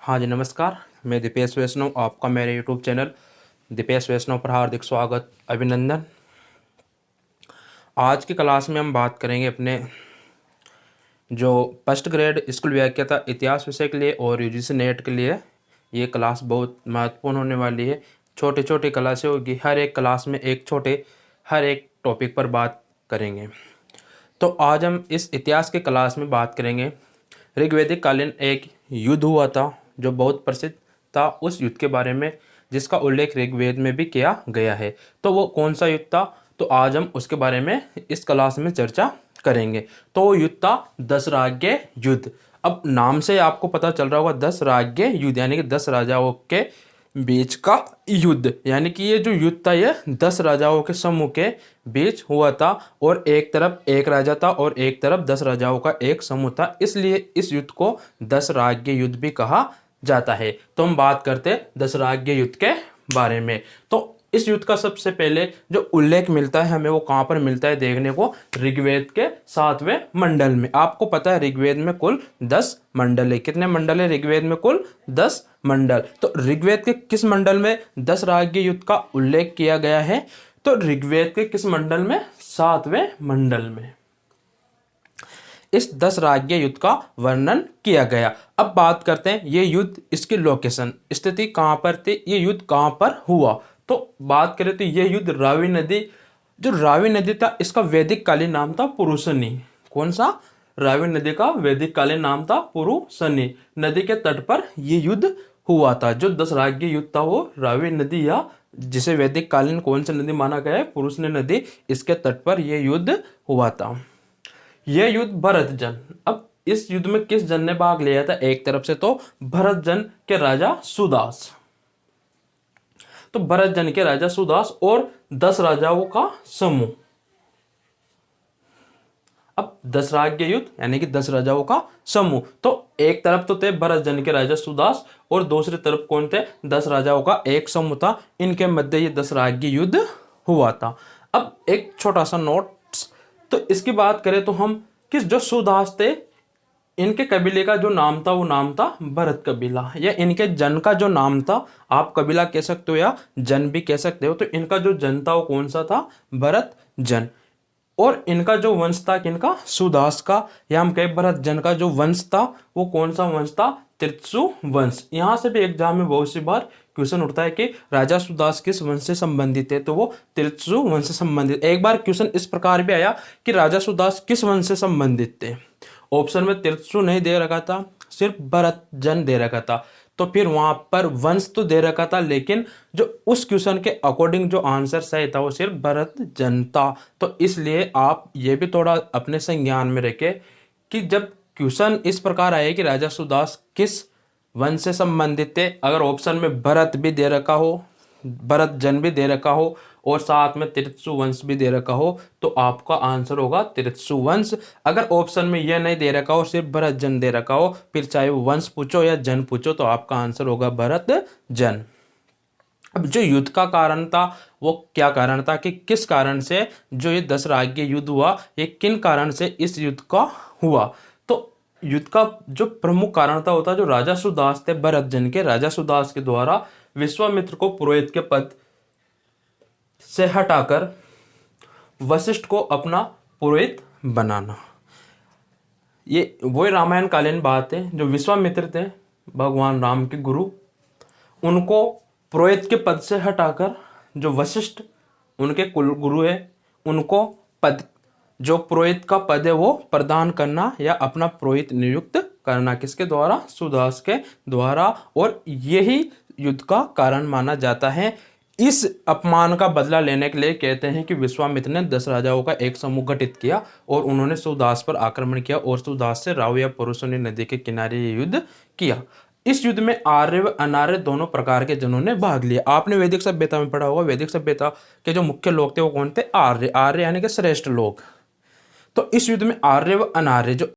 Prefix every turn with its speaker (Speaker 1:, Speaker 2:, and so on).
Speaker 1: हाँ जी, नमस्कार। मैं दीपेश वैष्णव, आपका मेरे यूट्यूब चैनल दीपेश वैष्णव पर हार्दिक स्वागत, अभिनंदन। आज की क्लास में हम बात करेंगे अपने जो फर्स्ट ग्रेड स्कूल व्याख्याता इतिहास विषय के लिए और यूजीसी नेट के लिए ये क्लास बहुत महत्वपूर्ण होने वाली है। छोटी छोटी क्लासें होगी, हर एक क्लास में हर एक टॉपिक पर बात करेंगे। तो आज हम इस इतिहास के क्लास में बात करेंगे। ऋग्वैदिक कालीन एक युद्ध हुआ था जो बहुत प्रसिद्ध था, उस युद्ध के बारे में जिसका उल्लेख ऋग्वेद में भी किया गया है। तो वो कौन सा युद्ध था, तो आज हम उसके बारे में इस क्लास में चर्चा करेंगे। तो वो युद्ध था दशराज्य युद्ध। अब नाम से आपको पता चल रहा होगा, दशराज्य युद्ध यानी कि 10 राजाओं के बीच का युद्ध, यानी कि ये जो युद्ध था ये 10 राजाओं के समूह के बीच हुआ था और एक तरफ एक राजा था और एक तरफ 10 राजाओं का एक समूह था, इसलिए इस युद्ध को दशराज्य युद्ध भी कहा जाता है। तो हम बात करते हैं दशराज्य युद्ध के बारे में। तो इस युद्ध का सबसे पहले जो उल्लेख मिलता है हमें, वो कहाँ पर मिलता है देखने को, ऋग्वेद के 7वें मंडल में। आपको पता है ऋग्वेद में कुल 10 मंडल है। कितने मंडल है ऋग्वेद में? कुल 10 मंडल। तो ऋग्वेद के किस मंडल में दशराज्य युद्ध का उल्लेख किया गया है? तो ऋग्वेद के किस मंडल में? 7वें मंडल में इस दशराज्य युद्ध का वर्णन किया गया। अब बात करते हैं ये युद्ध, इसकी लोकेशन, स्थिति कहां पर थी, ये युद्ध कहां पर हुआ। तो बात करें तो ये युद्ध रावी नदी, जो रावी नदी था इसका वैदिक कालीन नाम था पुरुषनी। कौन सा? रावी नदी का वैदिक कालीन नाम था पुरुषनी। नदी के तट पर यह युद्ध हुआ था। जो दशराज्य युद्ध था वो रावी नदी, या जिसे वैदिक कालीन कौन सी नदी माना गया है? पुरुषनी नदी, इसके तट पर यह युद्ध हुआ था। यह युद्ध भरत जन, अब इस युद्ध में किस जन ने भाग लिया था? एक तरफ से तो भरत जन के राजा सुदास, तो भरत जन के राजा सुदास और 10 राजाओं का समूह। अब दशराज्य युद्ध यानी कि 10 राजाओं का समूह। तो एक तरफ तो थे भरत जन के राजा सुदास और दूसरी तरफ कौन थे? 10 राजाओं का एक समूह था। इनके मध्य ये दशराज्य युद्ध हुआ था। अब एक छोटा सा नोट, तो इसकी बात करें तो हम किस, जो सुदास थे इनके कबीले का जो नाम था वो नाम था भरत कबीला, या इनके जन का जो नाम था, आप कबीला कह सकते हो या जन भी कह सकते हो। तो इनका जो जन था वो कौन सा था? भरत जन। और इनका जो वंश था किनका? सुदास का, या हम कहें भरत जन का जो वंश था वो कौन सा वंश था? तीर्थसु वंश। यहां से भी एग्जाम में बहुत सी बार क्वेश्चन उठता है कि राजा सुदास किस वंश से संबंधित है, तो वो तीर्थसु वंश से संबंधित। एक बार क्वेश्चन इस प्रकार भी आया कि राजा सुदास किस वंश से संबंधित थे। ऑप्शन में तीर्थसु नहीं दे रखा था, सिर्फ भरत जन दे रखा था। तो फिर वहां पर वंश तो दे रखा था, लेकिन जो उस क्वेश्चन के अकॉर्डिंग जो आंसर सही था वो सिर्फ भरत जन था। तो इसलिए आप ये भी थोड़ा अपने संज्ञान में रखें कि जब क्वेश्चन इस प्रकार आए कि राजा सुदास किस वंश से संबंधित थे, अगर ऑप्शन में भरत भी दे रखा हो, भरत जन भी दे रखा हो और साथ में तीर्थसु वंश भी दे रखा हो, तो आपका आंसर होगा तीर्थसु वंश। अगर ऑप्शन में यह नहीं दे रखा हो, सिर्फ भरत जन दे रखा हो, फिर चाहे वो वंश पूछो या जन पूछो, तो आपका आंसर होगा भरत जन। अब जो युद्ध का कारण था वो क्या कारण था, कि किस कारण से जो ये दशराज्य युद्ध हुआ, ये किन कारण से इस युद्ध का हुआ। तो युद्ध का जो प्रमुख कारण था होता जो राजा सुदास थे, भरत जन के राजा सुदास के द्वारा विश्वामित्र को पुरोहित के पद से हटाकर वशिष्ठ को अपना पुरोहित बनाना। ये वही रामायण कालीन बात है। जो विश्वामित्र थे भगवान राम के गुरु, उनको पुरोहित के पद से हटाकर जो वशिष्ठ उनके कुल गुरु है, उनको पद, जो पुरोहित का पद है वो प्रदान करना या अपना पुरोहित नियुक्त करना। किसके द्वारा? सुदास के द्वारा। और यही युद्ध का कारण माना जाता है। इस अपमान का बदला लेने के लिए कहते हैं कि विश्वामित्र ने 10 राजाओं का एक समूह गठित किया और उन्होंने सुदास पर आक्रमण किया और सुदास से राव या पुरुषनी नदी के किनारे ये युद्ध किया। इस युद्ध में आर्य व अनार्य दोनों प्रकार के जनों ने भाग लिया। आपने वैदिक सभ्यता में पढ़ा होगा, वैदिक सभ्यता के जो मुख्य लोग थे वो कौन थे? आर्य। आर्य यानी कि श्रेष्ठ लोग। तो इस युद्ध में आर्य व अनार्य, जो